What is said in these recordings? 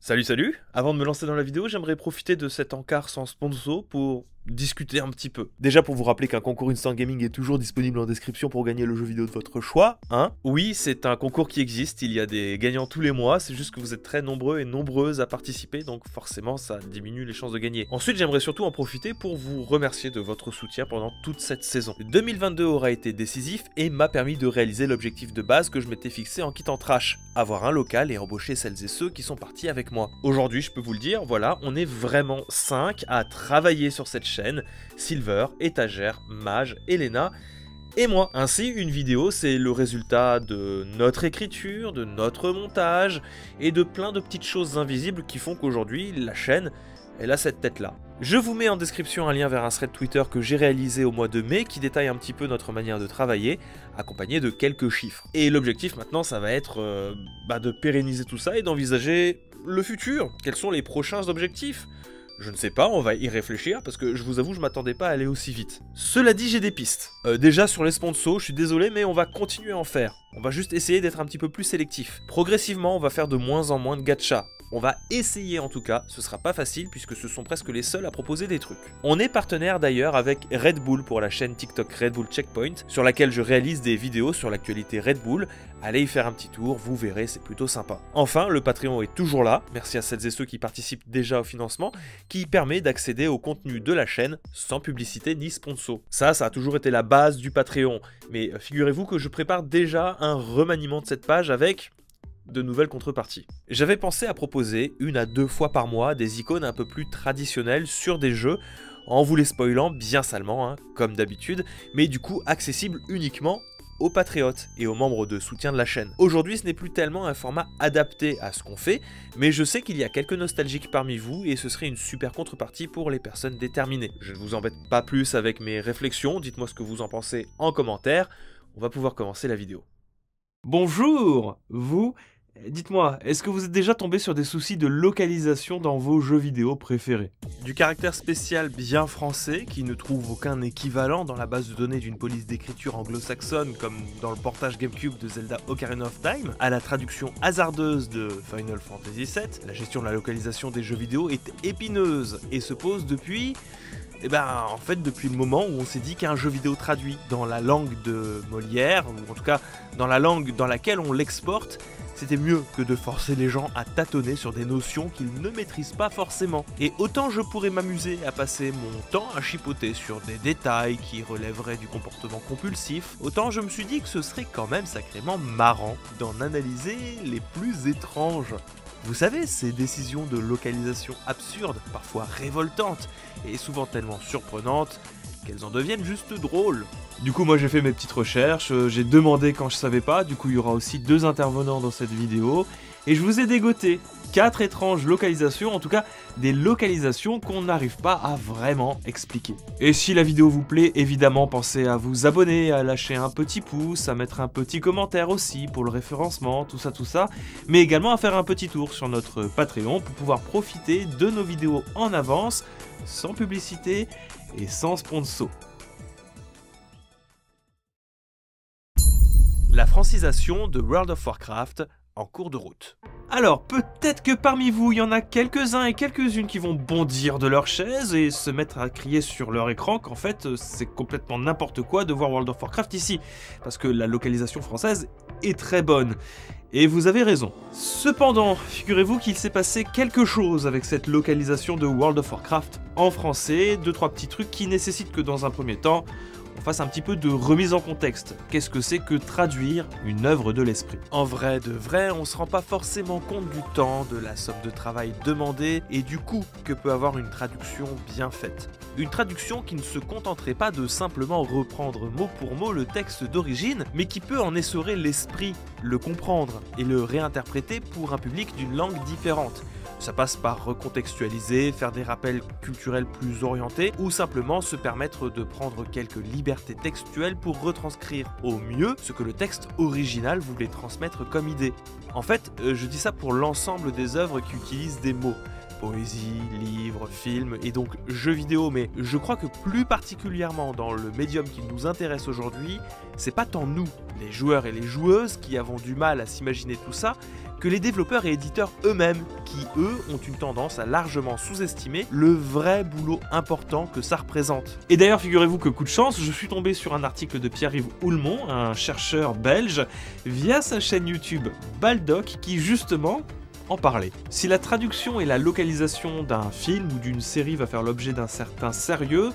Salut! Avant de me lancer dans la vidéo, j'aimerais profiter de cet encart sans sponsor pour discuter un petit peu. Déjà pour vous rappeler qu'un concours Instant Gaming est toujours disponible en description pour gagner le jeu vidéo de votre choix, hein. Oui, c'est un concours qui existe, il y a des gagnants tous les mois, c'est juste que vous êtes très nombreux et nombreuses à participer, donc forcément ça diminue les chances de gagner. Ensuite, j'aimerais surtout en profiter pour vous remercier de votre soutien pendant toute cette saison. 2022 aura été décisif et m'a permis de réaliser l'objectif de base que je m'étais fixé en quittant Trash, avoir un local et embaucher celles et ceux qui sont partis avec moi. Aujourd'hui, je peux vous le dire, voilà, on est vraiment 5 à travailler sur cette chaîne, Silver, Étagère, Mage, Elena et moi. Ainsi, une vidéo, c'est le résultat de notre écriture, de notre montage et de plein de petites choses invisibles qui font qu'aujourd'hui, la chaîne, elle a cette tête-là. Je vous mets en description un lien vers un thread Twitter que j'ai réalisé au mois de mai qui détaille un petit peu notre manière de travailler, accompagné de quelques chiffres. Et l'objectif maintenant, ça va être de pérenniser tout ça et d'envisager le futur. Quels sont les prochains objectifs ? Je ne sais pas, on va y réfléchir parce que je vous avoue, je m'attendais pas à aller aussi vite. Cela dit, j'ai des pistes. Déjà sur les sponsors, je suis désolé, mais on va continuer à en faire. On va juste essayer d'être un petit peu plus sélectif. Progressivement, on va faire de moins en moins de gacha. On va essayer en tout cas, ce sera pas facile puisque ce sont presque les seuls à proposer des trucs. On est partenaire d'ailleurs avec Red Bull pour la chaîne TikTok Red Bull Checkpoint, sur laquelle je réalise des vidéos sur l'actualité Red Bull. Allez y faire un petit tour, vous verrez, c'est plutôt sympa. Enfin, le Patreon est toujours là, merci à celles et ceux qui participent déjà au financement, qui permet d'accéder au contenu de la chaîne sans publicité ni sponsor. Ça a toujours été la base du Patreon, mais figurez-vous que je prépare déjà un remaniement de cette page avec de nouvelles contreparties. J'avais pensé à proposer 1 à 2 fois par mois des icônes un peu plus traditionnelles sur des jeux, en vous les spoilant bien salement, hein, comme d'habitude, mais du coup accessibles uniquement aux patriotes et aux membres de soutien de la chaîne. Aujourd'hui, ce n'est plus tellement un format adapté à ce qu'on fait, mais je sais qu'il y a quelques nostalgiques parmi vous et ce serait une super contrepartie pour les personnes déterminées. Je ne vous embête pas plus avec mes réflexions, dites-moi ce que vous en pensez en commentaire, on va pouvoir commencer la vidéo. Bonjour, vous. Dites-moi, est-ce que vous êtes déjà tombé sur des soucis de localisation dans vos jeux vidéo préférés? Du caractère spécial bien français, qui ne trouve aucun équivalent dans la base de données d'une police d'écriture anglo-saxonne comme dans le portage GameCube de Zelda Ocarina of Time, à la traduction hasardeuse de Final Fantasy VII, la gestion de la localisation des jeux vidéo est épineuse et se pose depuis... en fait, depuis le moment où on s'est dit qu'un jeu vidéo traduit dans la langue de Molière, ou en tout cas dans la langue dans laquelle on l'exporte, c'était mieux que de forcer les gens à tâtonner sur des notions qu'ils ne maîtrisent pas forcément. Et autant je pourrais m'amuser à passer mon temps à chipoter sur des détails qui relèveraient du comportement compulsif, autant je me suis dit que ce serait quand même sacrément marrant d'en analyser les plus étranges. Vous savez, ces décisions de localisation absurdes, parfois révoltantes, et souvent tellement surprenantes, qu'elles en deviennent juste drôles. Du coup, moi j'ai fait mes petites recherches, j'ai demandé quand je savais pas, du coup il y aura aussi 2 intervenants dans cette vidéo, et je vous ai dégoté 4 étranges localisations, en tout cas des localisations qu'on n'arrive pas à vraiment expliquer. Et si la vidéo vous plaît, évidemment pensez à vous abonner, à lâcher un petit pouce, à mettre un petit commentaire aussi pour le référencement, tout ça, mais également à faire un petit tour sur notre Patreon pour pouvoir profiter de nos vidéos en avance, sans publicité et sans sponsor. La francisation de World of Warcraft en cours de route. Alors, peut-être que parmi vous, il y en a quelques-uns et quelques-unes qui vont bondir de leur chaise et se mettre à crier sur leur écran qu'en fait, c'est complètement n'importe quoi de voir World of Warcraft ici, parce que la localisation française est très bonne. Et vous avez raison. Cependant, figurez-vous qu'il s'est passé quelque chose avec cette localisation de World of Warcraft en français, 2-3 petits trucs qui nécessitent que dans un premier temps, on fasse un petit peu de remise en contexte. Qu'est-ce que c'est que traduire une œuvre de l'esprit? En vrai de vrai, on se rend pas forcément compte du temps, de la somme de travail demandée et du coût que peut avoir une traduction bien faite. Une traduction qui ne se contenterait pas de simplement reprendre mot pour mot le texte d'origine, mais qui peut en essorer l'esprit, le comprendre et le réinterpréter pour un public d'une langue différente. Ça passe par recontextualiser, faire des rappels culturels plus orientés ou simplement se permettre de prendre quelques libertés textuelles pour retranscrire au mieux ce que le texte original voulait transmettre comme idée. En fait, je dis ça pour l'ensemble des œuvres qui utilisent des mots. poésie, livres, films et donc jeux vidéo, mais je crois que plus particulièrement dans le médium qui nous intéresse aujourd'hui, c'est pas tant nous, les joueurs et les joueuses, qui avons du mal à s'imaginer tout ça, que les développeurs et éditeurs eux-mêmes, qui eux ont une tendance à largement sous-estimer le vrai boulot important que ça représente. Et d'ailleurs, figurez-vous que coup de chance, je suis tombé sur un article de Pierre-Yves Houlmont, un chercheur belge, via sa chaîne YouTube Baldoc, qui justement en parlait. Si la traduction et la localisation d'un film ou d'une série va faire l'objet d'un certain sérieux,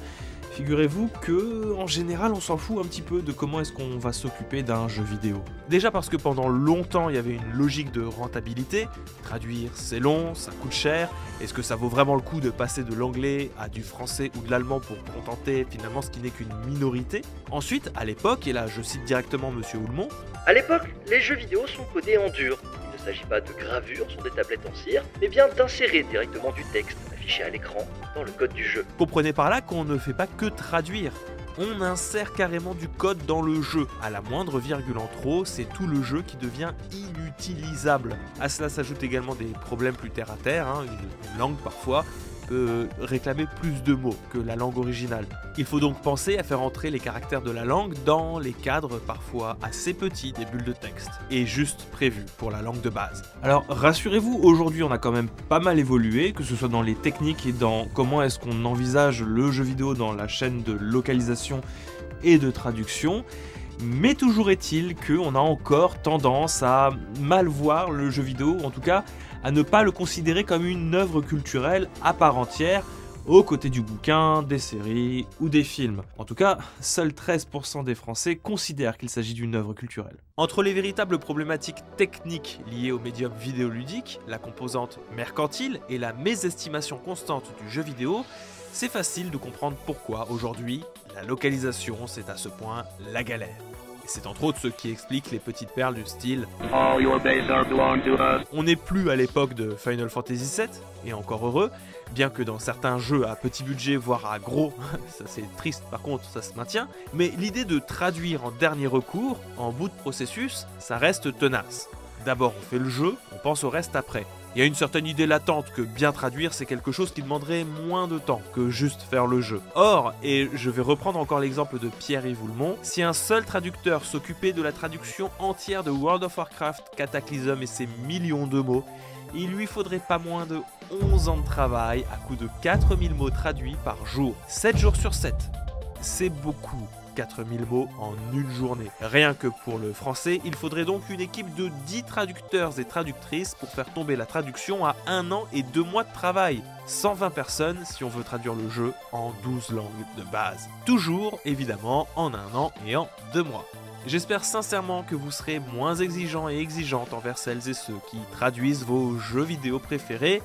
figurez-vous que, en général, on s'en fout un petit peu de comment est-ce qu'on va s'occuper d'un jeu vidéo. Déjà parce que pendant longtemps, il y avait une logique de rentabilité. Traduire, c'est long, ça coûte cher. Est-ce que ça vaut vraiment le coup de passer de l'anglais à du français ou de l'allemand pour contenter finalement ce qui n'est qu'une minorité? Ensuite, à l'époque, et là je cite directement Monsieur Houlmont, à l'époque, les jeux vidéo sont codés en dur. Il ne s'agit pas de gravure sur des tablettes en cire, mais bien d'insérer directement du texte affiché à l'écran dans le code du jeu. Comprenez par là qu'on ne fait pas que traduire. On insère carrément du code dans le jeu. À la moindre virgule en trop, c'est tout le jeu qui devient inutilisable. À cela s'ajoutent également des problèmes plus terre à terre, une langue parfois peut réclamer plus de mots que la langue originale. Il faut donc penser à faire entrer les caractères de la langue dans les cadres parfois assez petits des bulles de texte, et juste prévus pour la langue de base. Alors rassurez-vous, aujourd'hui on a quand même pas mal évolué, que ce soit dans les techniques et dans comment est-ce qu'on envisage le jeu vidéo dans la chaîne de localisation et de traduction. Mais toujours est-il qu'on a encore tendance à mal voir le jeu vidéo, en tout cas à ne pas le considérer comme une œuvre culturelle à part entière, aux côtés du bouquin, des séries ou des films. En tout cas, seuls 13% des Français considèrent qu'il s'agit d'une œuvre culturelle. Entre les véritables problématiques techniques liées au médium vidéoludique, la composante mercantile et la mésestimation constante du jeu vidéo, c'est facile de comprendre pourquoi aujourd'hui, la localisation c'est à ce point la galère. Et c'est entre autres ce qui explique les petites perles du style All your bases are belong to us. On n'est plus à l'époque de Final Fantasy VII, et encore heureux, bien que dans certains jeux à petit budget, voire à gros, ça c'est triste par contre, ça se maintient, mais l'idée de traduire en dernier recours, en bout de processus, ça reste tenace. D'abord on fait le jeu, on pense au reste après. Il y a une certaine idée latente que bien traduire c'est quelque chose qui demanderait moins de temps que juste faire le jeu. Or, et je vais reprendre encore l'exemple de Pierre-Yves Houlmont, si un seul traducteur s'occupait de la traduction entière de World of Warcraft, Cataclysm et ses millions de mots, il lui faudrait pas moins de 11 ans de travail à coup de 4000 mots traduits par jour, 7 jours sur 7. C'est beaucoup. 4000 mots en une journée. Rien que pour le français, il faudrait donc une équipe de 10 traducteurs et traductrices pour faire tomber la traduction à 1 an et 2 mois de travail. 120 personnes si on veut traduire le jeu en 12 langues de base. Toujours, évidemment, en 1 an et en 2 mois. J'espère sincèrement que vous serez moins exigeants et exigeantes envers celles et ceux qui traduisent vos jeux vidéo préférés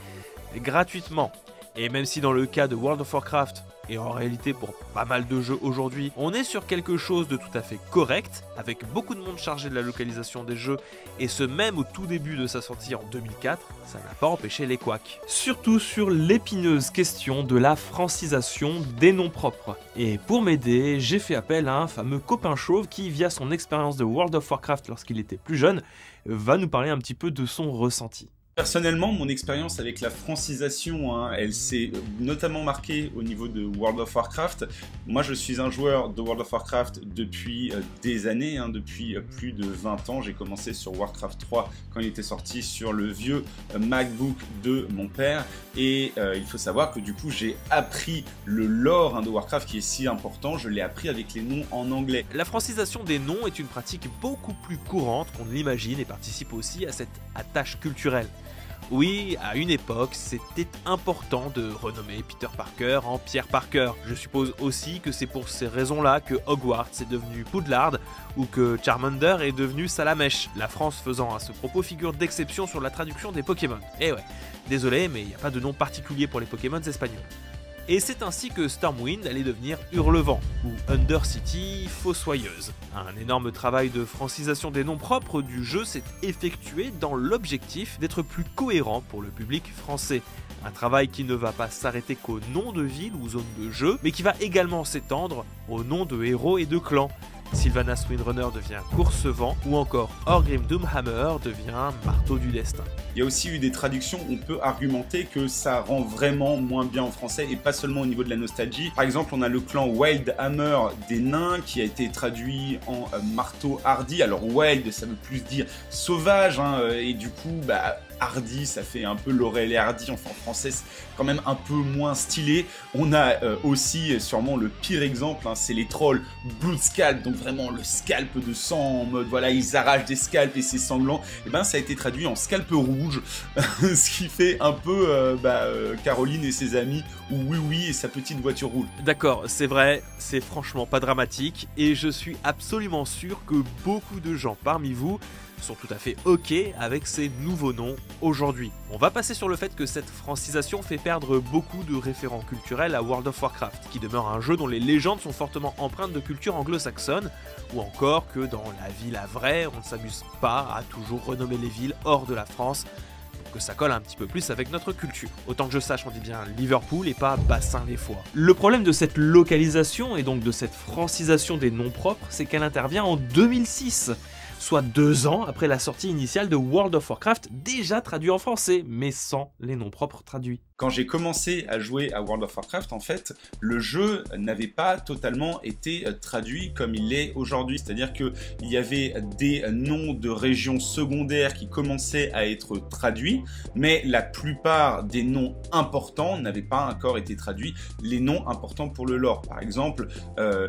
gratuitement. Et même si dans le cas de World of Warcraft, et en réalité pour pas mal de jeux aujourd'hui, on est sur quelque chose de tout à fait correct, avec beaucoup de monde chargé de la localisation des jeux, et ce même au tout début de sa sortie en 2004, ça n'a pas empêché les couacs. Surtout sur l'épineuse question de la francisation des noms propres. Et pour m'aider, j'ai fait appel à un fameux copain chauve qui, via son expérience de World of Warcraft lorsqu'il était plus jeune, va nous parler un petit peu de son ressenti. Personnellement, mon expérience avec la francisation, elle s'est notamment marquée au niveau de World of Warcraft. Moi, je suis un joueur de World of Warcraft depuis des années, depuis plus de 20 ans. J'ai commencé sur Warcraft 3 quand il était sorti sur le vieux MacBook de mon père. Et il faut savoir que du coup, j'ai appris le lore de Warcraft qui est si important. Je l'ai appris avec les noms en anglais. La francisation des noms est une pratique beaucoup plus courante qu'on ne l'imagine et participe aussi à cette attache culturelle. Oui, à une époque, c'était important de renommer Peter Parker en Pierre Parker. Je suppose aussi que c'est pour ces raisons-là que Hogwarts est devenu Poudlard ou que Charmander est devenu Salamèche, la France faisant à ce propos figure d'exception sur la traduction des Pokémon. Eh ouais, désolé, mais il n'y a pas de nom particulier pour les Pokémon espagnols. Et c'est ainsi que Stormwind allait devenir Hurlevent, ou Undercity Fossoyeuse. Un énorme travail de francisation des noms propres du jeu s'est effectué dans l'objectif d'être plus cohérent pour le public français. Un travail qui ne va pas s'arrêter qu'aux noms de villes ou zones de jeu, mais qui va également s'étendre aux noms de héros et de clans. Sylvanas Windrunner devient Courcevent, ou encore Orgrim Doomhammer devient Marteau du Destin. Il y a aussi eu des traductions où on peut argumenter que ça rend vraiment moins bien en français et pas seulement au niveau de la nostalgie. Par exemple, on a le clan Wildhammer des nains qui a été traduit en marteau hardi. Alors Wild, ça veut plus dire sauvage, hein, et du coup, Hardy, ça fait un peu Laurel et Hardy, enfin en français c'est quand même un peu moins stylé. On a aussi sûrement le pire exemple, hein, c'est les trolls Blood Scalp, donc vraiment le scalp de sang en mode voilà ils arrachent des scalps et c'est sanglant. Et ça a été traduit en scalp rouge, ce qui fait un peu Caroline et ses amis ou oui et sa petite voiture roule. D'accord, c'est vrai, c'est franchement pas dramatique et je suis absolument sûr que beaucoup de gens parmi vous sont tout à fait ok avec ces nouveaux noms aujourd'hui. On va passer sur le fait que cette francisation fait perdre beaucoup de référents culturels à World of Warcraft, qui demeure un jeu dont les légendes sont fortement empreintes de culture anglo-saxonne, ou encore que dans la ville à vrai, on ne s'amuse pas à toujours renommer les villes hors de la France, pour que ça colle un petit peu plus avec notre culture. Autant que je sache, on dit bien Liverpool et pas Bassin-les-Foix. Le problème de cette localisation et donc de cette francisation des noms propres, c'est qu'elle intervient en 2006. Soit 2 ans après la sortie initiale de World of Warcraft, déjà traduit en français, mais sans les noms propres traduits. Quand j'ai commencé à jouer à World of Warcraft, en fait, le jeu n'avait pas totalement été traduit comme il l'est aujourd'hui. C'est-à-dire qu'il y avait des noms de régions secondaires qui commençaient à être traduits, mais la plupart des noms importants n'avaient pas encore été traduits. Les noms importants pour le lore, par exemple,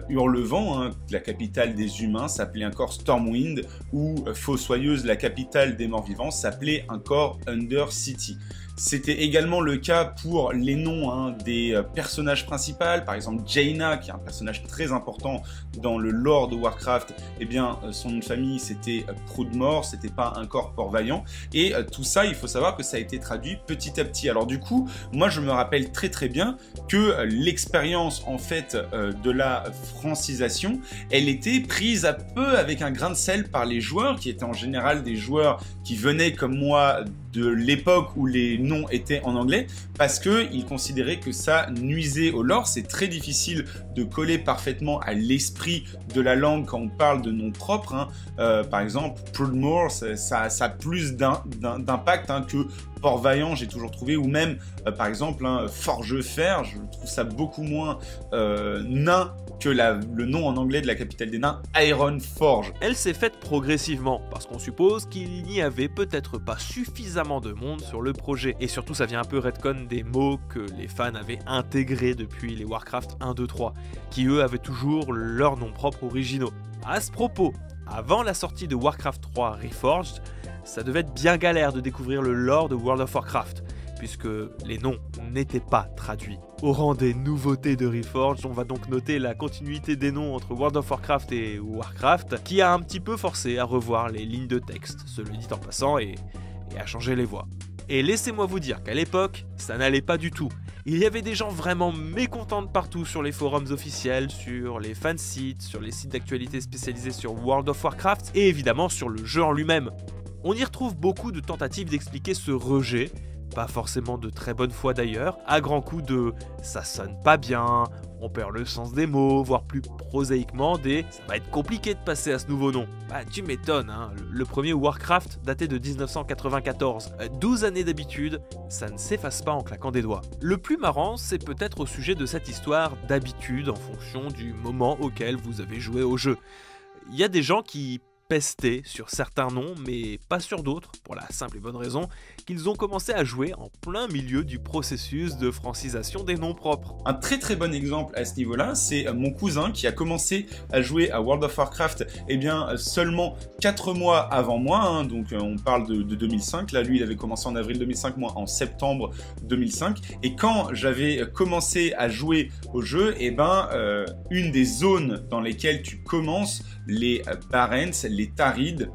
Hurlevent, hein, la capitale des humains, s'appelait encore Stormwind, ou Fossoyeuse, la capitale des morts-vivants, s'appelait encore Undercity. C'était également le cas pour les noms des personnages principaux, par exemple Jaina, qui est un personnage très important dans le lore de Warcraft, eh bien son nom de famille c'était Proudmoore, c'était pas encore Port-Vaillant, et tout ça il faut savoir que ça a été traduit petit à petit. Alors du coup, moi je me rappelle très bien que l'expérience en fait de la francisation, elle était prise un peu avec un grain de sel par les joueurs, qui étaient en général des joueurs qui venaient comme moi de l'époque où les noms étaient en anglais, parce qu'ils considéraient que ça nuisait au lore. C'est très difficile de coller parfaitement à l'esprit de la langue quand on parle de noms propres, hein. Par exemple, Proudmoore, ça a plus d'impact que Port-Vaillant, j'ai toujours trouvé, ou même, par exemple, Forgefer, je trouve ça beaucoup moins nain que le nom en anglais de la capitale des nains, Ironforge. Elle s'est faite progressivement, parce qu'on suppose qu'il n'y avait peut-être pas suffisamment de monde sur le projet. Et surtout, ça vient un peu retcon des mots que les fans avaient intégrés depuis les Warcraft 1, 2, 3, qui eux avaient toujours leurs noms propres originaux. À ce propos, avant la sortie de Warcraft 3 Reforged, ça devait être bien galère de découvrir le lore de World of Warcraft, puisque les noms n'étaient pas traduits. Au rang des nouveautés de Reforged, on va donc noter la continuité des noms entre World of Warcraft et Warcraft, qui a un petit peu forcé à revoir les lignes de texte, se le dit en passant, et à changer les voix. Et laissez-moi vous dire qu'à l'époque, ça n'allait pas du tout. Il y avait des gens vraiment mécontents de partout sur les forums officiels, sur les fansites, sur les sites d'actualité spécialisés sur World of Warcraft, et évidemment sur le jeu en lui-même. On y retrouve beaucoup de tentatives d'expliquer ce rejet, pas forcément de très bonne foi d'ailleurs, à grands coups de « ça sonne pas bien », on perd le sens des mots, voire plus prosaïquement des « ça va être compliqué de passer à ce nouveau nom ». Bah tu m'étonnes, hein, le premier Warcraft datait de 1994. 12 années d'habitude, ça ne s'efface pas en claquant des doigts. Le plus marrant, c'est peut-être au sujet de cette histoire d'habitude en fonction du moment auquel vous avez joué au jeu. Il y a des gens qui pester sur certains noms, mais pas sur d'autres, pour la simple et bonne raison qu'ils ont commencé à jouer en plein milieu du processus de francisation des noms propres. Un très bon exemple à ce niveau-là, c'est mon cousin qui a commencé à jouer à World of Warcraft seulement 4 mois avant moi, donc on parle de 2005, là lui il avait commencé en avril 2005, moi en septembre 2005, et quand j'avais commencé à jouer au jeu, une des zones dans lesquelles tu commences, les Barrens, les Tarides,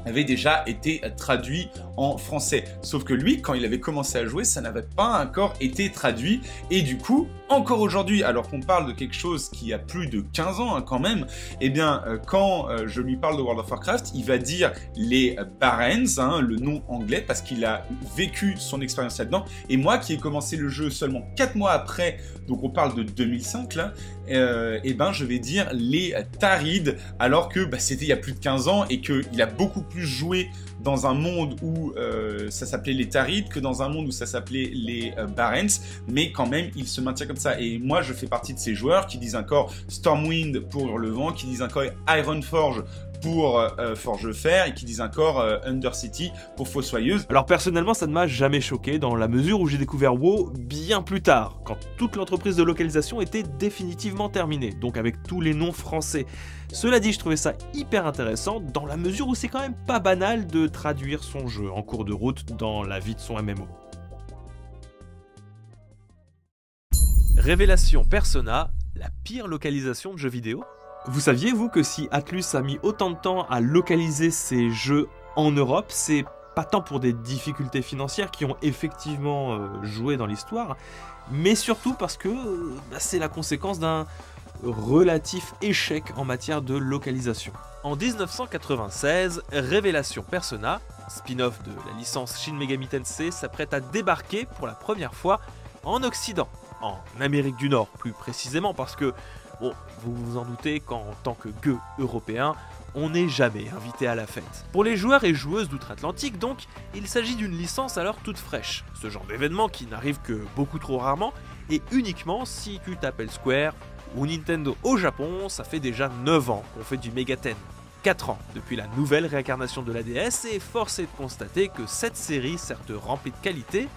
avait déjà été traduit en français. Sauf que lui, quand il avait commencé à jouer, ça n'avait pas encore été traduit. Et du coup, encore aujourd'hui, alors qu'on parle de quelque chose qui a plus de 15 ans quand même, eh bien, quand je lui parle de World of Warcraft, il va dire les Barrens, le nom anglais, parce qu'il a vécu son expérience là-dedans. Et moi, qui ai commencé le jeu seulement 4 mois après, donc on parle de 2005 là, eh ben, je vais dire les Tarides, alors que c'était il y a plus de 15 ans et qu'il a beaucoup plus joué dans un monde où ça s'appelait les Tarides que dans un monde où ça s'appelait les Barrens, mais quand même il se maintient comme ça. Et moi je fais partie de ces joueurs qui disent encore Stormwind pour le vent, qui disent encore Ironforge pour Forge-Fer et qui disent encore Undercity pour Fossoyeuse. Alors personnellement ça ne m'a jamais choqué dans la mesure où j'ai découvert WoW bien plus tard, quand toute l'entreprise de localisation était définitivement terminée, donc avec tous les noms français. Cela dit, je trouvais ça hyper intéressant dans la mesure où c'est quand même pas banal de traduire son jeu en cours de route dans la vie de son MMO. Révélation Persona, la pire localisation de jeux vidéo? Vous saviez, vous, que si Atlus a mis autant de temps à localiser ses jeux en Europe, c'est pas tant pour des difficultés financières qui ont effectivement joué dans l'histoire, mais surtout parce que c'est la conséquence d'un relatif échec en matière de localisation. En 1996, Révélation Persona, spin-off de la licence Shin Megami Tensei, s'apprête à débarquer pour la première fois en Occident, en Amérique du Nord plus précisément, parce que bon, vous vous en doutez qu'en tant que gueux européen, on n'est jamais invité à la fête. Pour les joueurs et joueuses d'outre-Atlantique donc, il s'agit d'une licence alors toute fraîche, ce genre d'événement qui n'arrive que beaucoup trop rarement, et uniquement si tu t'appelles Square ou Nintendo. Au Japon, ça fait déjà 9 ans qu'on fait du Megaten. 4 ans depuis la nouvelle réincarnation de la DS, et force est de constater que cette série, certes remplie de qualité,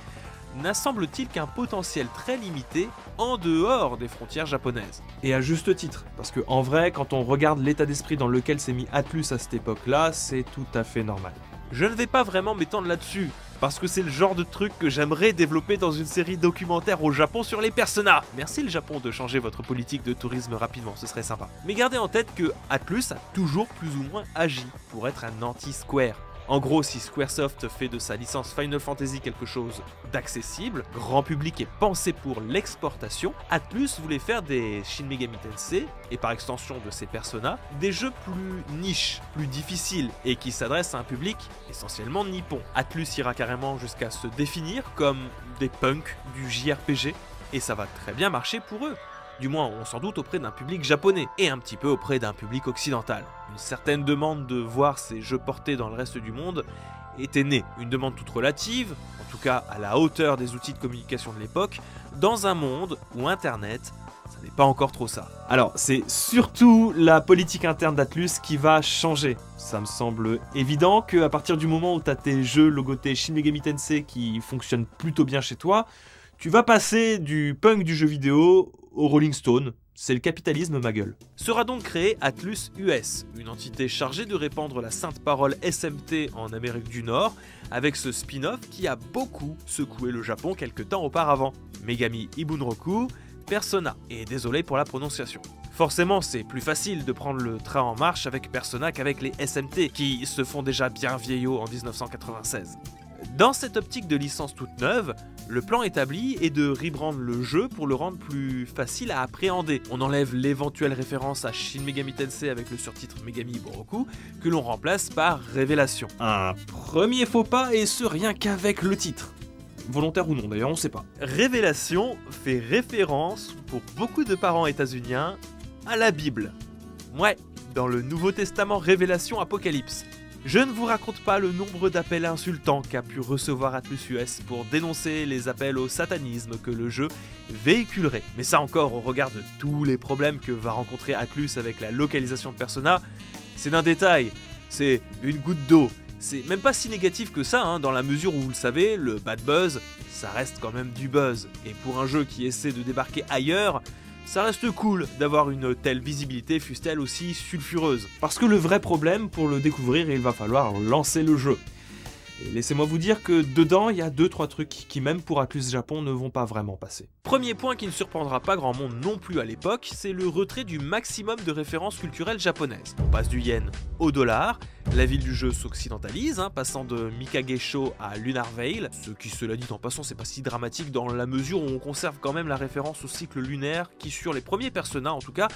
n'a semble-t-il qu'un potentiel très limité en dehors des frontières japonaises. Et à juste titre, parce que en vrai, quand on regarde l'état d'esprit dans lequel s'est mis Atlus à cette époque-là, c'est tout à fait normal. Je ne vais pas vraiment m'étendre là-dessus, parce que c'est le genre de truc que j'aimerais développer dans une série documentaire au Japon sur les Persona. Merci le Japon de changer votre politique de tourisme rapidement, ce serait sympa. Mais gardez en tête que Atlus a toujours plus ou moins agi pour être un anti-Square. En gros, si Squaresoft fait de sa licence Final Fantasy quelque chose d'accessible, grand public et pensé pour l'exportation, Atlus voulait faire des Shin Megami Tensei, et par extension de ses Persona, des jeux plus niches, plus difficiles, et qui s'adressent à un public essentiellement nippon. Atlus ira carrément jusqu'à se définir comme des punks du JRPG, et ça va très bien marcher pour eux. Du moins, on s'en doute auprès d'un public japonais, et un petit peu auprès d'un public occidental. Une certaine demande de voir ces jeux portés dans le reste du monde était née, une demande toute relative, en tout cas à la hauteur des outils de communication de l'époque, dans un monde où Internet, ça n'est pas encore trop ça. Alors, c'est surtout la politique interne d'Atlus qui va changer. Ça me semble évident qu'à partir du moment où tu as tes jeux logotés Shin Megami Tensei qui fonctionnent plutôt bien chez toi, tu vas passer du punk du jeu vidéo au Rolling Stone. C'est le capitalisme, ma gueule. Sera donc créé Atlus US, une entité chargée de répandre la sainte parole SMT en Amérique du Nord, avec ce spin-off qui a beaucoup secoué le Japon quelques temps auparavant. Megami Ibunroku, Persona, et désolé pour la prononciation. Forcément, c'est plus facile de prendre le train en marche avec Persona qu'avec les SMT, qui se font déjà bien vieillots en 1996. Dans cette optique de licence toute neuve, le plan établi est de rebrand le jeu pour le rendre plus facile à appréhender. On enlève l'éventuelle référence à Shin Megami Tensei avec le surtitre Megami Ibunroku, que l'on remplace par Révélation. Un premier faux pas, et ce rien qu'avec le titre. Volontaire ou non d'ailleurs, on sait pas. Révélation fait référence, pour beaucoup de parents états-uniens, à la Bible. Ouais, dans le Nouveau Testament Révélation Apocalypse. Je ne vous raconte pas le nombre d'appels insultants qu'a pu recevoir Atlus US pour dénoncer les appels au satanisme que le jeu véhiculerait. Mais ça encore, au regard de tous les problèmes que va rencontrer Atlus avec la localisation de Persona, c'est d'un détail, c'est une goutte d'eau. C'est même pas si négatif que ça, dans la mesure où vous le savez, le bad buzz, ça reste quand même du buzz. Et pour un jeu qui essaie de débarquer ailleurs, ça reste cool d'avoir une telle visibilité, fût-elle aussi sulfureuse. Parce que le vrai problème, pour le découvrir, il va falloir lancer le jeu. Et laissez-moi vous dire que dedans, il y a 2-3 trucs qui même pour Atlus Japon ne vont pas vraiment passer. Premier point qui ne surprendra pas grand monde non plus à l'époque, c'est le retrait du maximum de références culturelles japonaises. On passe du yen au dollar, la ville du jeu s'occidentalise, passant de Mikagesho à Lunar Vale, ce qui cela dit en passant c'est pas si dramatique dans la mesure où on conserve quand même la référence au cycle lunaire qui sur les premiers Persona en tout cas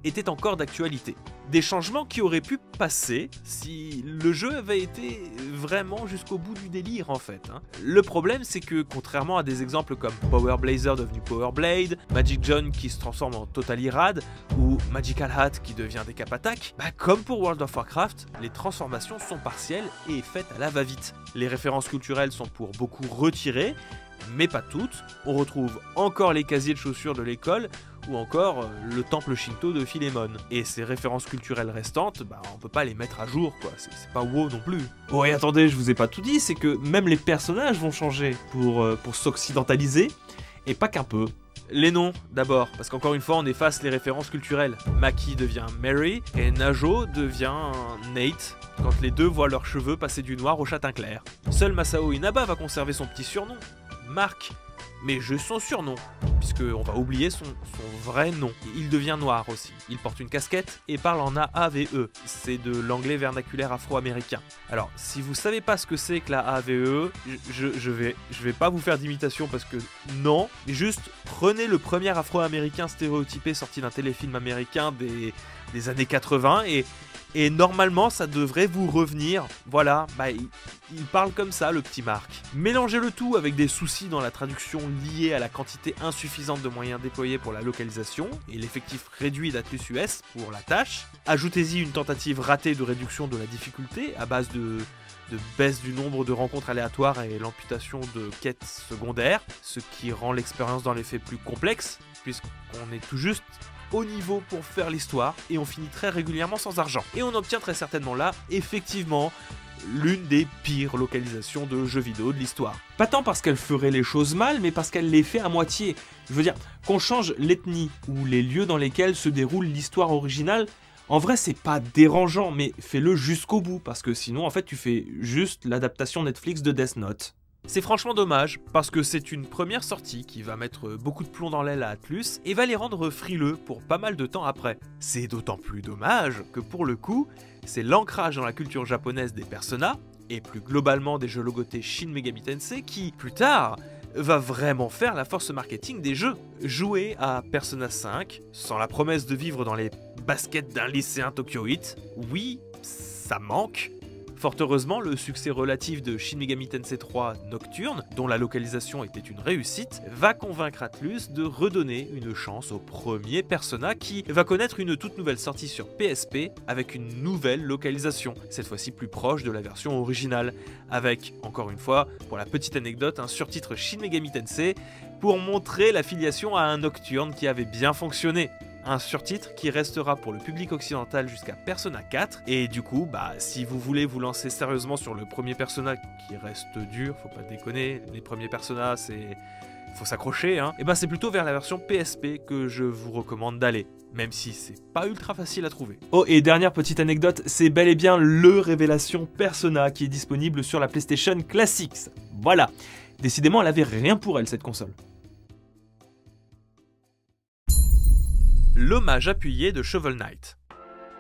était encore d'actualité. Des changements qui auraient pu passer si le jeu avait été vraiment jusqu'au bout du délire en fait. Le problème c'est que contrairement à des exemples comme Power Blazer devenu Power Blade, Magic John qui se transforme en Total Irad ou Magical Hat qui devient des Cap Attack, comme pour World of Warcraft, les transformations sont partielles et faites à la va-vite. Les références culturelles sont pour beaucoup retirées, mais pas toutes. On retrouve encore les casiers de chaussures de l'école ou encore le temple Shinto de Philémon. Et ces références culturelles restantes, on peut pas les mettre à jour quoi, c'est pas WoW non plus. Oh et attendez, je vous ai pas tout dit, c'est que même les personnages vont changer pour s'occidentaliser, et pas qu'un peu. Les noms d'abord, parce qu'encore une fois on efface les références culturelles. Maki devient Mary et Najo devient Nate, quand les deux voient leurs cheveux passer du noir au châtain clair. Seul Masao Inaba va conserver son petit surnom, Mark, mais juste son surnom, puisqu'on va oublier son vrai nom. Il devient noir aussi, il porte une casquette et parle en AAVE, c'est de l'anglais vernaculaire afro-américain. Alors, si vous savez pas ce que c'est que la AAVE, je vais pas vous faire d'imitation parce que non, juste prenez le premier afro-américain stéréotypé sorti d'un téléfilm américain des années 80 et normalement ça devrait vous revenir. Voilà, il parle comme ça le petit Mark. Mélangez le tout avec des soucis dans la traduction liés à la quantité insuffisante de moyens déployés pour la localisation et l'effectif réduit d'Atlus US pour la tâche. Ajoutez-y une tentative ratée de réduction de la difficulté à base de baisse du nombre de rencontres aléatoires et l'amputation de quêtes secondaires, ce qui rend l'expérience dans les faits plus complexe, puisqu'on est tout juste au niveau pour faire l'histoire et on finit très régulièrement sans argent. Et on obtient très certainement là, effectivement, l'une des pires localisations de jeux vidéo de l'histoire. Pas tant parce qu'elle ferait les choses mal, mais parce qu'elle les fait à moitié. Je veux dire, qu'on change l'ethnie ou les lieux dans lesquels se déroule l'histoire originale, en vrai c'est pas dérangeant, mais fais-le jusqu'au bout, parce que sinon en fait tu fais juste l'adaptation Netflix de Death Note. C'est franchement dommage, parce que c'est une première sortie qui va mettre beaucoup de plomb dans l'aile à Atlus et va les rendre frileux pour pas mal de temps après. C'est d'autant plus dommage que pour le coup, c'est l'ancrage dans la culture japonaise des Persona, et plus globalement des jeux logotés Shin Megami Tensei qui, plus tard, va vraiment faire la force marketing des jeux. Jouer à Persona 5, sans la promesse de vivre dans les baskets d'un lycéen tokyoïte, oui, ça manque. Fort heureusement, le succès relatif de Shin Megami Tensei 3 Nocturne, dont la localisation était une réussite, va convaincre Atlus de redonner une chance au premier Persona qui va connaître une toute nouvelle sortie sur PSP avec une nouvelle localisation, cette fois-ci plus proche de la version originale, avec, encore une fois, pour la petite anecdote, un surtitre Shin Megami Tensei pour montrer la filiation à un Nocturne qui avait bien fonctionné. Un surtitre qui restera pour le public occidental jusqu'à Persona 4, et du coup, si vous voulez vous lancer sérieusement sur le premier Persona qui reste dur, faut pas déconner, les premiers Persona faut s'accrocher, et c'est plutôt vers la version PSP que je vous recommande d'aller, même si c'est pas ultra facile à trouver. Oh, et dernière petite anecdote, c'est bel et bien le Révélation Persona qui est disponible sur la PlayStation Classics. Voilà, décidément elle avait rien pour elle cette console. L'hommage appuyé de Shovel Knight.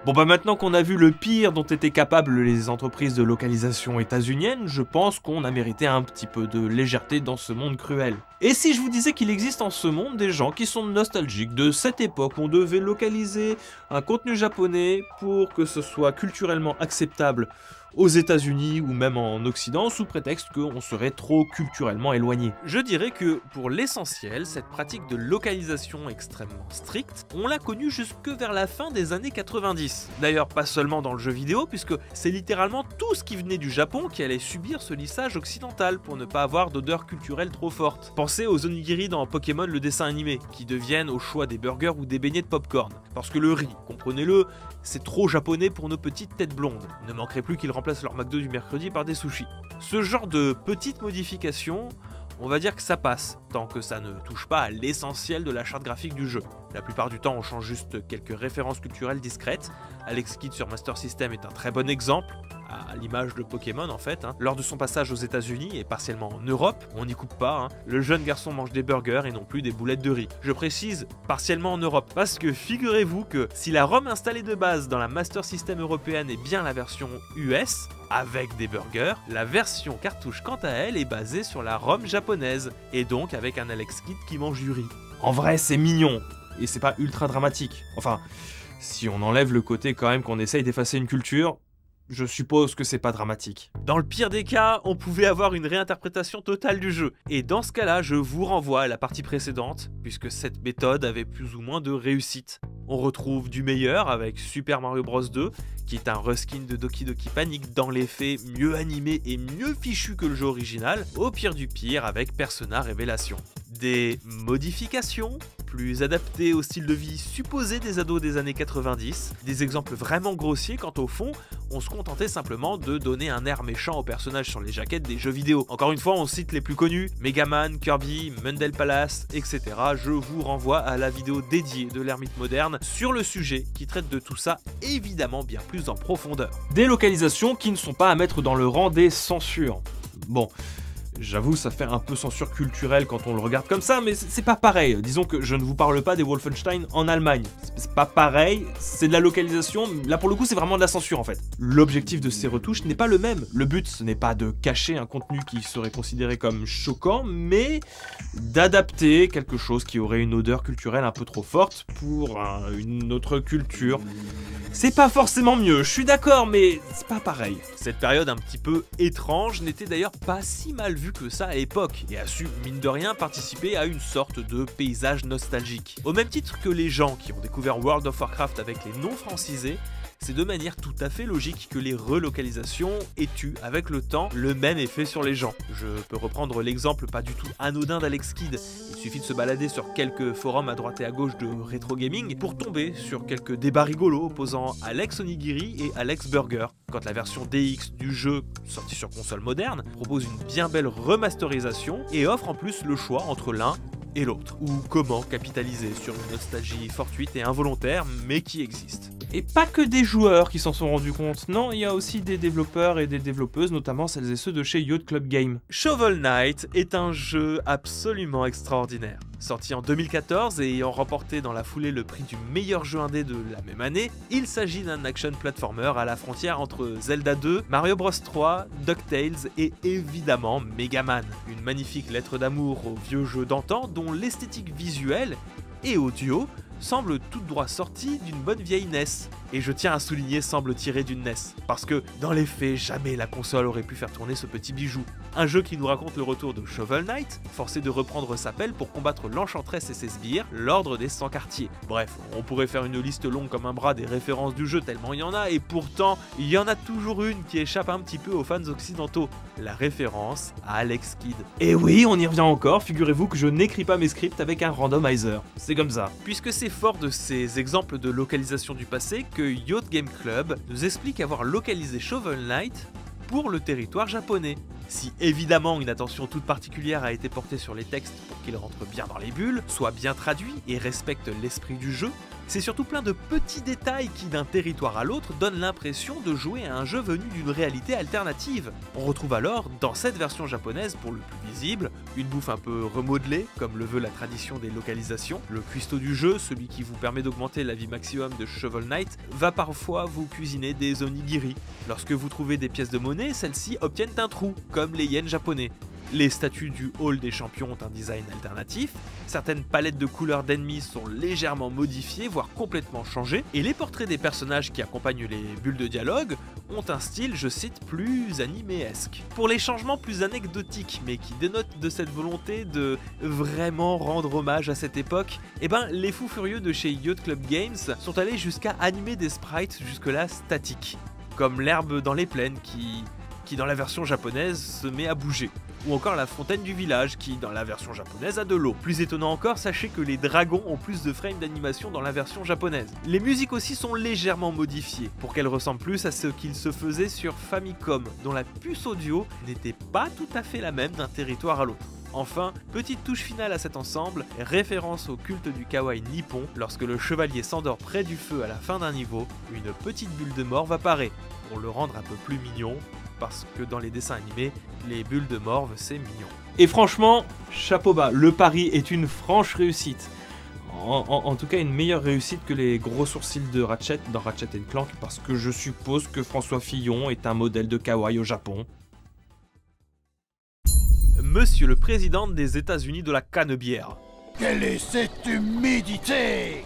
Bon maintenant qu'on a vu le pire dont étaient capables les entreprises de localisation états-uniennes, je pense qu'on a mérité un petit peu de légèreté dans ce monde cruel. Et si je vous disais qu'il existe en ce monde des gens qui sont nostalgiques de cette époque où on devait localiser un contenu japonais pour que ce soit culturellement acceptable aux États-Unis ou même en Occident sous prétexte qu'on serait trop culturellement éloigné. Je dirais que pour l'essentiel, cette pratique de localisation extrêmement stricte, on l'a connue jusque vers la fin des années 90. D'ailleurs pas seulement dans le jeu vidéo, puisque c'est littéralement tout ce qui venait du Japon qui allait subir ce lissage occidental pour ne pas avoir d'odeur culturelle trop forte. Pensez aux onigiri dans Pokémon le dessin animé, qui deviennent au choix des burgers ou des beignets de popcorn. Parce que le riz, comprenez-le, c'est trop japonais pour nos petites têtes blondes. Il ne manquerait plus qu'ils remplacent leur McDo du mercredi par des sushis. Ce genre de petites modifications, on va dire que ça passe, tant que ça ne touche pas à l'essentiel de la charte graphique du jeu. La plupart du temps, on change juste quelques références culturelles discrètes. Alex Kidd sur Master System est un très bon exemple, à l'image de Pokémon en fait. Lors de son passage aux États-Unis et partiellement en Europe, on n'y coupe pas, le jeune garçon mange des burgers et non plus des boulettes de riz. Je précise partiellement en Europe, parce que figurez-vous que si la ROM installée de base dans la Master System européenne est bien la version US, avec des burgers, la version cartouche quant à elle est basée sur la ROM japonaise, et donc avec un Alex Kidd qui mange du riz. En vrai c'est mignon, et c'est pas ultra dramatique. Enfin, si on enlève le côté quand même qu'on essaye d'effacer une culture, je suppose que c'est pas dramatique. Dans le pire des cas, on pouvait avoir une réinterprétation totale du jeu. Et dans ce cas-là, je vous renvoie à la partie précédente, puisque cette méthode avait plus ou moins de réussite. On retrouve du meilleur avec Super Mario Bros 2, qui est un reskin de Doki Doki Panic dans les faits mieux animé et mieux fichu que le jeu original, au pire du pire avec Persona Révélation. Des modifications plus adaptées au style de vie supposé des ados des années 90, des exemples vraiment grossiers quand au fond, on se contentait simplement de donner un air méchant aux personnages sur les jaquettes des jeux vidéo. Encore une fois, on cite les plus connus, Megaman, Kirby, Mundell Palace, etc. Je vous renvoie à la vidéo dédiée de l'Ermite Moderne sur le sujet qui traite de tout ça évidemment bien plus en profondeur. Des localisations qui ne sont pas à mettre dans le rang des censures. Bon, j'avoue, ça fait un peu censure culturelle quand on le regarde comme ça, mais c'est pas pareil. Disons que je ne vous parle pas des Wolfenstein en Allemagne. C'est pas pareil, c'est de la localisation. Là, pour le coup, c'est vraiment de la censure, en fait. L'objectif de ces retouches n'est pas le même. Le but, ce n'est pas de cacher un contenu qui serait considéré comme choquant, mais d'adapter quelque chose qui aurait une odeur culturelle un peu trop forte pour une autre culture. C'est pas forcément mieux, je suis d'accord, mais c'est pas pareil. Cette période un petit peu étrange n'était d'ailleurs pas si mal vue que ça à l'époque, et a su, mine de rien, participer à une sorte de paysage nostalgique. Au même titre que les gens qui ont découvert World of Warcraft avec les noms francisés, c'est de manière tout à fait logique que les relocalisations aient eu, avec le temps, le même effet sur les gens. Je peux reprendre l'exemple pas du tout anodin d'Alex Kidd. Il suffit de se balader sur quelques forums à droite et à gauche de rétro gaming pour tomber sur quelques débats rigolos opposant Alex Onigiri et Alex Burger. Quand la version DX du jeu, sortie sur console moderne, propose une bien belle remasterisation et offre en plus le choix entre l'un et l'autre, ou comment capitaliser sur une nostalgie fortuite et involontaire, mais qui existe. Et pas que des joueurs qui s'en sont rendus compte, non, il y a aussi des développeurs et des développeuses, notamment celles et ceux de chez Yacht Club Game. Shovel Knight est un jeu absolument extraordinaire. Sorti en 2014 et ayant remporté dans la foulée le prix du meilleur jeu indé de la même année, il s'agit d'un action platformer à la frontière entre Zelda 2, Mario Bros 3, DuckTales et évidemment Megaman. Une magnifique lettre d'amour au vieux jeu d'antan dont l'esthétique visuelle et audio semble tout droit sortie d'une bonne vieille NES. Et je tiens à souligner semble tiré d'une NES, parce que dans les faits, jamais la console aurait pu faire tourner ce petit bijou. Un jeu qui nous raconte le retour de Shovel Knight, forcé de reprendre sa pelle pour combattre l'Enchantress et ses sbires, l'ordre des 100 quartiers. Bref, on pourrait faire une liste longue comme un bras des références du jeu tellement il y en a, et pourtant, il y en a toujours une qui échappe un petit peu aux fans occidentaux. La référence à Alex Kidd. Et oui, on y revient encore, figurez-vous que je n'écris pas mes scripts avec un randomizer. C'est comme ça. Puisque c'est fort de ces exemples de localisation du passé que Yacht Game Club nous explique avoir localisé Shovel Knight pour le territoire japonais. Si évidemment une attention toute particulière a été portée sur les textes pour qu'ils rentrent bien dans les bulles, soient bien traduits et respectent l'esprit du jeu, c'est surtout plein de petits détails qui, d'un territoire à l'autre, donnent l'impression de jouer à un jeu venu d'une réalité alternative. On retrouve alors, dans cette version japonaise pour le plus visible, une bouffe un peu remodelée, comme le veut la tradition des localisations. Le cuistot du jeu, celui qui vous permet d'augmenter la vie maximum de Shovel Knight, va parfois vous cuisiner des onigiri. Lorsque vous trouvez des pièces de monnaie, celles-ci obtiennent un trou, comme les yens japonais. Les statues du hall des champions ont un design alternatif, certaines palettes de couleurs d'ennemis sont légèrement modifiées, voire complètement changées, et les portraits des personnages qui accompagnent les bulles de dialogue ont un style, je cite, plus animesque. Pour les changements plus anecdotiques, mais qui dénotent de cette volonté de vraiment rendre hommage à cette époque, eh ben les fous furieux de chez Yacht Club Games sont allés jusqu'à animer des sprites jusque-là statiques, comme l'herbe dans les plaines qui dans la version japonaise se met à bouger, ou encore la fontaine du village qui dans la version japonaise a de l'eau. Plus étonnant encore, sachez que les dragons ont plus de frames d'animation dans la version japonaise. Les musiques aussi sont légèrement modifiées, pour qu'elles ressemblent plus à ce qu'il se faisait sur Famicom, dont la puce audio n'était pas tout à fait la même d'un territoire à l'autre. Enfin, petite touche finale à cet ensemble, référence au culte du kawaii nippon, lorsque le chevalier s'endort près du feu à la fin d'un niveau, une petite bulle de morve apparaît, pour le rendre un peu plus mignon, parce que dans les dessins animés, les bulles de morve c'est mignon. Et franchement, chapeau bas, le pari est une franche réussite. En tout cas, une meilleure réussite que les gros sourcils de Ratchet dans Ratchet & Clank, parce que je suppose que François Fillon est un modèle de kawaii au Japon. Monsieur le Président des États-Unis de la Canebière. Quelle est cette humidité?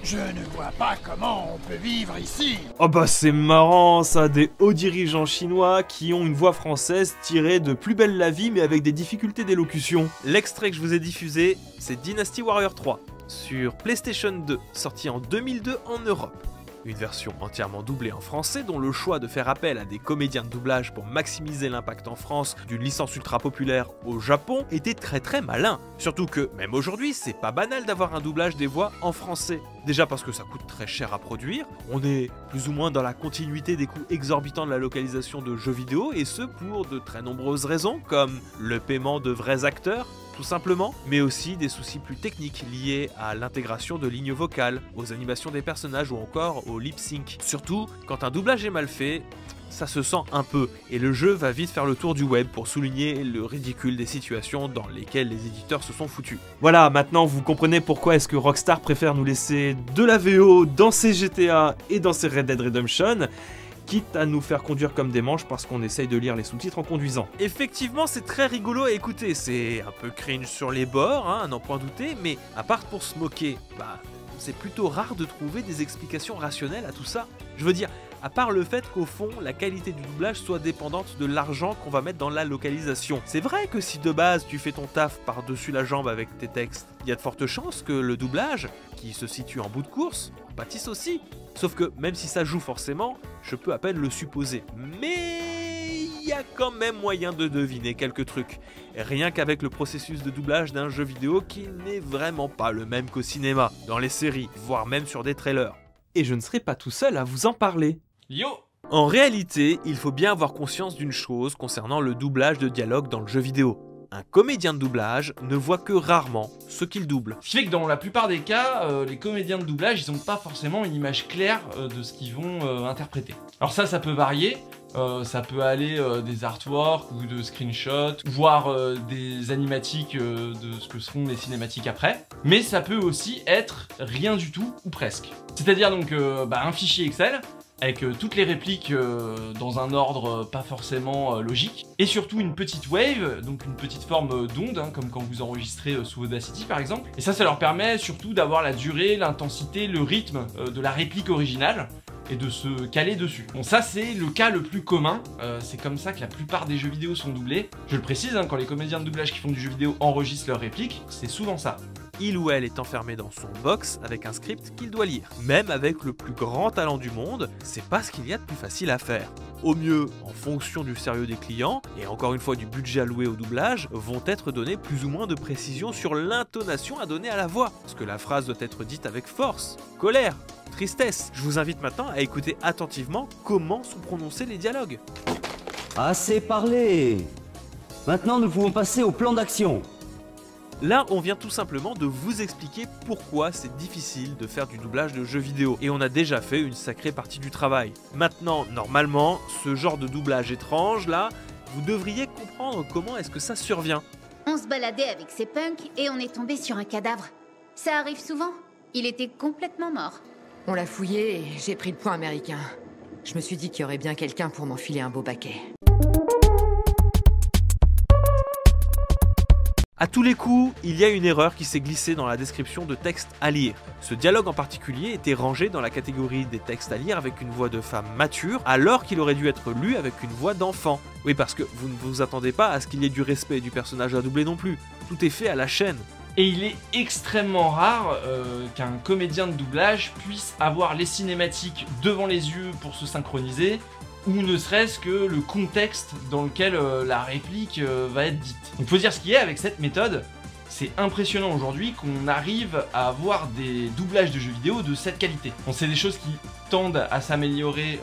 Je ne vois pas comment on peut vivre ici. Oh bah c'est marrant ça, des hauts dirigeants chinois qui ont une voix française tirée de Plus belle la vie mais avec des difficultés d'élocution. L'extrait que je vous ai diffusé, c'est Dynasty Warrior 3, sur PlayStation 2, sorti en 2002 en Europe. Une version entièrement doublée en français dont le choix de faire appel à des comédiens de doublage pour maximiser l'impact en France d'une licence ultra populaire au Japon était très malin. Surtout que, même aujourd'hui, c'est pas banal d'avoir un doublage des voix en français. Déjà parce que ça coûte très cher à produire, on est plus ou moins dans la continuité des coûts exorbitants de la localisation de jeux vidéo, et ce pour de très nombreuses raisons, comme le paiement de vrais acteurs, tout simplement, mais aussi des soucis plus techniques liés à l'intégration de lignes vocales, aux animations des personnages ou encore au lip sync. Surtout, quand un doublage est mal fait, ça se sent un peu, et le jeu va vite faire le tour du web pour souligner le ridicule des situations dans lesquelles les éditeurs se sont foutus. Voilà, maintenant vous comprenez pourquoi est-ce que Rockstar préfère nous laisser de la VO dans ses GTA et dans ses Red Dead Redemption, quitte à nous faire conduire comme des manches parce qu'on essaye de lire les sous-titres en conduisant. Effectivement, c'est très rigolo à écouter, c'est un peu cringe sur les bords, à n'en point douter, mais à part pour se moquer, c'est plutôt rare de trouver des explications rationnelles à tout ça. Je veux dire, à part le fait qu'au fond, la qualité du doublage soit dépendante de l'argent qu'on va mettre dans la localisation. C'est vrai que si de base tu fais ton taf par-dessus la jambe avec tes textes, il y a de fortes chances que le doublage, qui se situe en bout de course, pâtisse aussi. Sauf que même si ça joue forcément, je peux à peine le supposer. Mais il y a quand même moyen de deviner quelques trucs. Rien qu'avec le processus de doublage d'un jeu vidéo qui n'est vraiment pas le même qu'au cinéma, dans les séries, voire même sur des trailers. Et je ne serai pas tout seul à vous en parler. Yo! En réalité, il faut bien avoir conscience d'une chose concernant le doublage de dialogue dans le jeu vidéo. Un comédien de doublage ne voit que rarement ce qu'il double. Ce qui fait que dans la plupart des cas, les comédiens de doublage, ils n'ont pas forcément une image claire de ce qu'ils vont interpréter. Alors ça peut varier. Ça peut aller des artworks ou de screenshots, voire des animatiques de ce que seront les cinématiques après. Mais ça peut aussi être rien du tout ou presque. C'est-à-dire donc un fichier Excel avec toutes les répliques dans un ordre pas forcément logique, et surtout une petite wave, donc une petite forme d'onde, comme quand vous enregistrez sous Audacity par exemple. Et ça leur permet surtout d'avoir la durée, l'intensité, le rythme de la réplique originale, et de se caler dessus. Bon, ça c'est le cas le plus commun, c'est comme ça que la plupart des jeux vidéo sont doublés. Je le précise, quand les comédiens de doublage qui font du jeu vidéo enregistrent leurs répliques, c'est souvent ça. Il ou elle est enfermé dans son box avec un script qu'il doit lire. Même avec le plus grand talent du monde, c'est pas ce qu'il y a de plus facile à faire. Au mieux, en fonction du sérieux des clients, et encore une fois du budget alloué au doublage, vont être données plus ou moins de précision sur l'intonation à donner à la voix, parce que la phrase doit être dite avec force, colère, tristesse. Je vous invite maintenant à écouter attentivement comment sont prononcés les dialogues. Assez parlé. Maintenant, nous pouvons passer au plan d'action. Là, on vient tout simplement de vous expliquer pourquoi c'est difficile de faire du doublage de jeux vidéo. Et on a déjà fait une sacrée partie du travail. Maintenant, normalement, ce genre de doublage étrange, là, vous devriez comprendre comment est-ce que ça survient. On se baladait avec ces punks et on est tombé sur un cadavre. Ça arrive souvent. Il était complètement mort. On l'a fouillé et j'ai pris le point américain. Je me suis dit qu'il y aurait bien quelqu'un pour m'enfiler un beau baquet. À tous les coups, il y a une erreur qui s'est glissée dans la description de texte à lire. Ce dialogue en particulier était rangé dans la catégorie des textes à lire avec une voix de femme mature, alors qu'il aurait dû être lu avec une voix d'enfant. Oui, parce que vous ne vous attendez pas à ce qu'il y ait du respect du personnage à doubler non plus. Tout est fait à la chaîne. Et il est extrêmement rare qu'un comédien de doublage puisse avoir les cinématiques devant les yeux pour se synchroniser, ou ne serait-ce que le contexte dans lequel la réplique va être dite. Il faut dire ce qui est avec cette méthode, c'est impressionnant aujourd'hui qu'on arrive à avoir des doublages de jeux vidéo de cette qualité. Bon, c'est des choses qui tendent à s'améliorer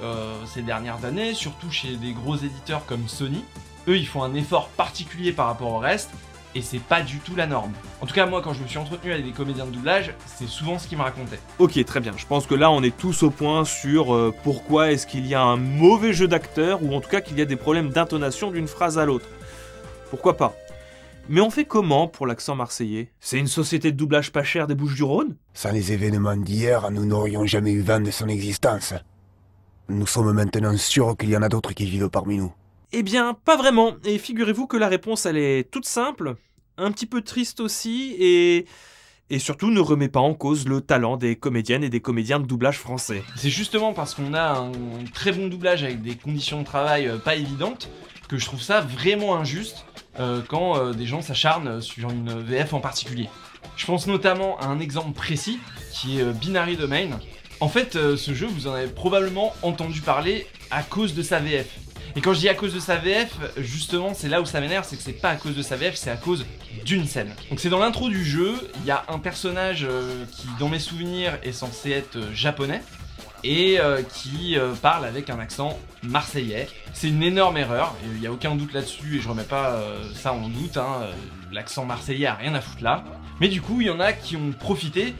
ces dernières années, surtout chez des gros éditeurs comme Sony. Eux, ils font un effort particulier par rapport au reste, et c'est pas du tout la norme. En tout cas, moi, quand je me suis entretenu avec des comédiens de doublage, c'est souvent ce qu'ils me racontaient. Ok, très bien. Je pense que là, on est tous au point sur pourquoi est-ce qu'il y a un mauvais jeu d'acteur, ou en tout cas qu'il y a des problèmes d'intonation d'une phrase à l'autre. Pourquoi pas? Mais on fait comment pour l'accent marseillais? C'est une société de doublage pas chère des Bouches-du-Rhône? Sans les événements d'hier, nous n'aurions jamais eu vent de son existence. Nous sommes maintenant sûrs qu'il y en a d'autres qui vivent parmi nous. Eh bien, pas vraiment. Et figurez-vous que la réponse, elle est toute simple, un petit peu triste aussi, et surtout ne remet pas en cause le talent des comédiennes et des comédiens de doublage français. C'est justement parce qu'on a un très bon doublage avec des conditions de travail pas évidentes que je trouve ça vraiment injuste quand des gens s'acharnent sur une VF en particulier. Je pense notamment à un exemple précis qui est Binary Domain. En fait, ce jeu, vous en avez probablement entendu parler à cause de sa VF. Et quand je dis à cause de sa VF, justement, c'est là où ça m'énerve, c'est que c'est pas à cause de sa VF, c'est à cause d'une scène. Donc c'est dans l'intro du jeu, il y a un personnage qui, dans mes souvenirs, est censé être japonais, et qui parle avec un accent marseillais. C'est une énorme erreur, il n'y a aucun doute là-dessus, et je remets pas ça en doute, hein, l'accent marseillais a rien à foutre là. Mais du coup, il y en a qui ont profité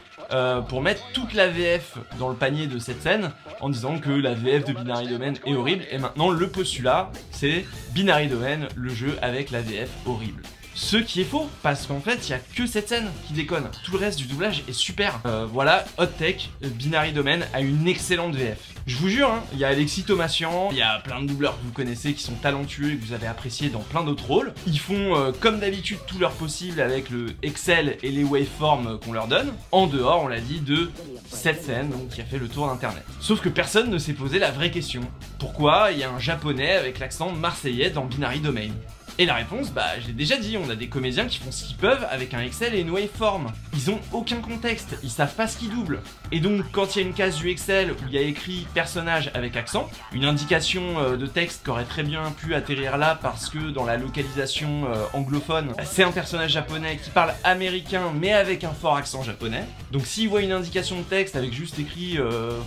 pour mettre toute la VF dans le panier de cette scène en disant que la VF de Binary Domain est horrible, et maintenant le postulat c'est Binary Domain, le jeu avec la VF horrible. Ce qui est faux, parce qu'en fait il n'y a que cette scène qui déconne, tout le reste du doublage est super. Voilà, hot tech, Binary Domain a une excellente VF. Je vous jure, hein, il y a Alexis Thomasian, il y a plein de doubleurs que vous connaissez qui sont talentueux et que vous avez appréciés dans plein d'autres rôles. Ils font comme d'habitude tout leur possible avec le Excel et les waveforms qu'on leur donne, en dehors, on l'a dit, de cette scène donc, qui a fait le tour d'internet. Sauf que personne ne s'est posé la vraie question. Pourquoi il y a un japonais avec l'accent marseillais dans Binary Domain? Et la réponse, bah je l'ai déjà dit, on a des comédiens qui font ce qu'ils peuvent avec un Excel et une waveform. Ils ont aucun contexte, ils savent pas ce qu'ils doublent. Et donc quand il y a une case du Excel où il y a écrit personnage avec accent, une indication de texte qui aurait très bien pu atterrir là parce que dans la localisation anglophone, c'est un personnage japonais qui parle américain mais avec un fort accent japonais. Donc s'ils voient une indication de texte avec juste écrit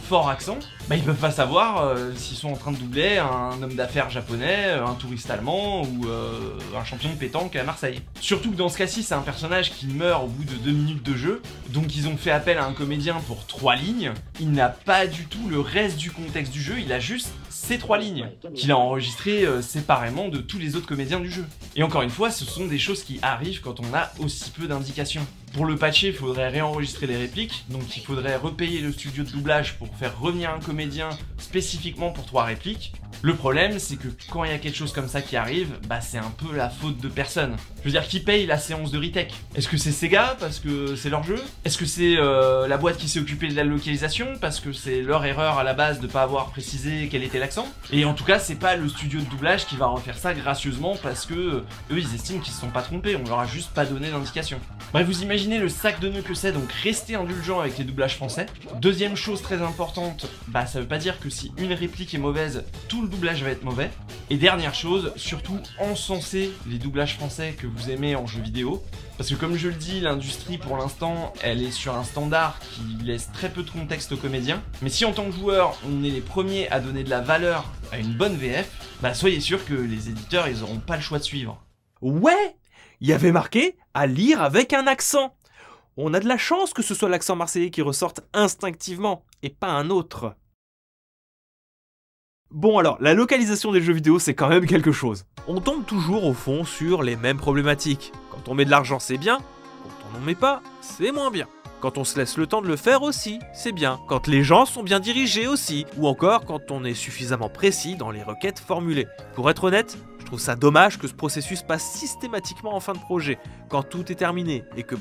fort accent, bah ils peuvent pas savoir s'ils sont en train de doubler un homme d'affaires japonais, un touriste allemand ou un champion de pétanque à Marseille. Surtout que dans ce cas-ci, c'est un personnage qui meurt au bout de 2 minutes de jeu, donc ils ont fait appel à un comédien pour 3 lignes. Il n'a pas du tout le reste du contexte du jeu, il a juste ces 3 lignes, qu'il a enregistrées séparément de tous les autres comédiens du jeu. Et encore une fois, ce sont des choses qui arrivent quand on a aussi peu d'indications. Pour le patcher, il faudrait réenregistrer les répliques, donc il faudrait repayer le studio de doublage pour faire revenir un comédien spécifiquement pour 3 répliques. Le problème, c'est que quand il y a quelque chose comme ça qui arrive, bah c'est un peu la faute de personne. Je veux dire, qui paye la séance de retech? Est-ce que c'est Sega parce que c'est leur jeu? Est-ce que c'est la boîte qui s'est occupée de la localisation parce que c'est leur erreur à la base de pas avoir précisé quel était l'accent? Et en tout cas, c'est pas le studio de doublage qui va refaire ça gracieusement parce que eux, ils estiment qu'ils se sont pas trompés, on leur a juste pas donné d'indication. Bref, vous imaginez le sac de nœuds que c'est, donc restez indulgent avec les doublages français. Deuxième chose très importante, bah ça veut pas dire que si une réplique est mauvaise, tout le doublage va être mauvais. Et dernière chose, surtout encensez les doublages français que vous aimez en jeu vidéo. Parce que comme je le dis, l'industrie pour l'instant, elle est sur un standard qui laisse très peu de contexte aux comédiens. Mais si en tant que joueur, on est les premiers à donner de la valeur à une bonne VF, bah soyez sûr que les éditeurs, ils auront pas le choix de suivre. Ouais! Il y avait marqué « à lire avec un accent ». On a de la chance que ce soit l'accent marseillais qui ressorte instinctivement, et pas un autre. Bon alors, la localisation des jeux vidéo c'est quand même quelque chose. On tombe toujours au fond sur les mêmes problématiques. Quand on met de l'argent c'est bien, quand on n'en met pas, c'est moins bien. Quand on se laisse le temps de le faire aussi, c'est bien. Quand les gens sont bien dirigés aussi. Ou encore quand on est suffisamment précis dans les requêtes formulées. Pour être honnête, je trouve ça dommage que ce processus passe systématiquement en fin de projet, quand tout est terminé et que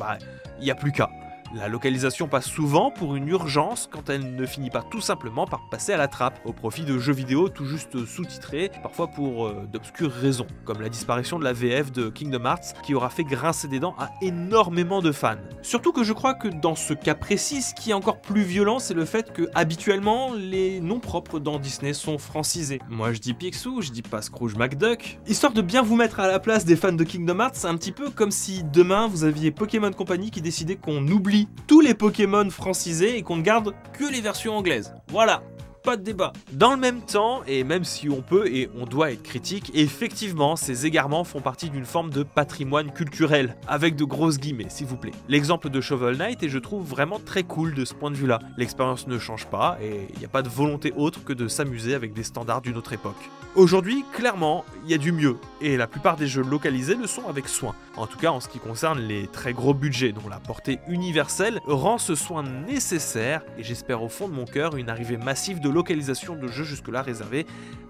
il n'y a plus qu'à. La localisation passe souvent pour une urgence quand elle ne finit pas tout simplement par passer à la trappe, au profit de jeux vidéo tout juste sous-titrés, parfois pour d'obscures raisons, comme la disparition de la VF de Kingdom Hearts qui aura fait grincer des dents à énormément de fans. Surtout que je crois que dans ce cas précis, ce qui est encore plus violent, c'est le fait que habituellement les noms propres dans Disney sont francisés. Moi je dis Picsou, je dis pas Scrooge McDuck. Histoire de bien vous mettre à la place des fans de Kingdom Hearts, c'est un petit peu comme si demain vous aviez Pokémon Company qui décidait qu'on oublie tous les Pokémon francisés et qu'on ne garde que les versions anglaises. Voilà. pas de débat. Dans le même temps, et même si on peut et on doit être critique, effectivement, ces égarements font partie d'une forme de patrimoine culturel, avec de grosses guillemets, s'il vous plaît. L'exemple de Shovel Knight est, je trouve, vraiment très cool de ce point de vue-là. L'expérience ne change pas, et il n'y a pas de volonté autre que de s'amuser avec des standards d'une autre époque. Aujourd'hui, clairement, il y a du mieux, et la plupart des jeux localisés le sont avec soin. En tout cas, en ce qui concerne les très gros budgets, dont la portée universelle rend ce soin nécessaire, et j'espère au fond de mon cœur une arrivée massive de localisation de jeux jusque-là réservés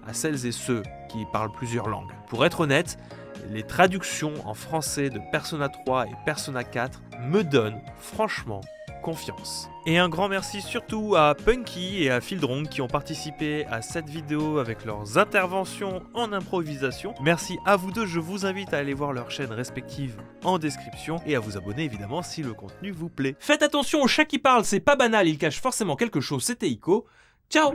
à celles et ceux qui parlent plusieurs langues. Pour être honnête, les traductions en français de Persona 3 et Persona 4 me donnent franchement confiance. Et un grand merci surtout à Punky et à Fieldrong qui ont participé à cette vidéo avec leurs interventions en improvisation. Merci à vous deux, je vous invite à aller voir leurs chaînes respectives en description et à vous abonner évidemment si le contenu vous plaît. Faites attention au chat qui parle, c'est pas banal, il cache forcément quelque chose, c'était Ico. Ciao!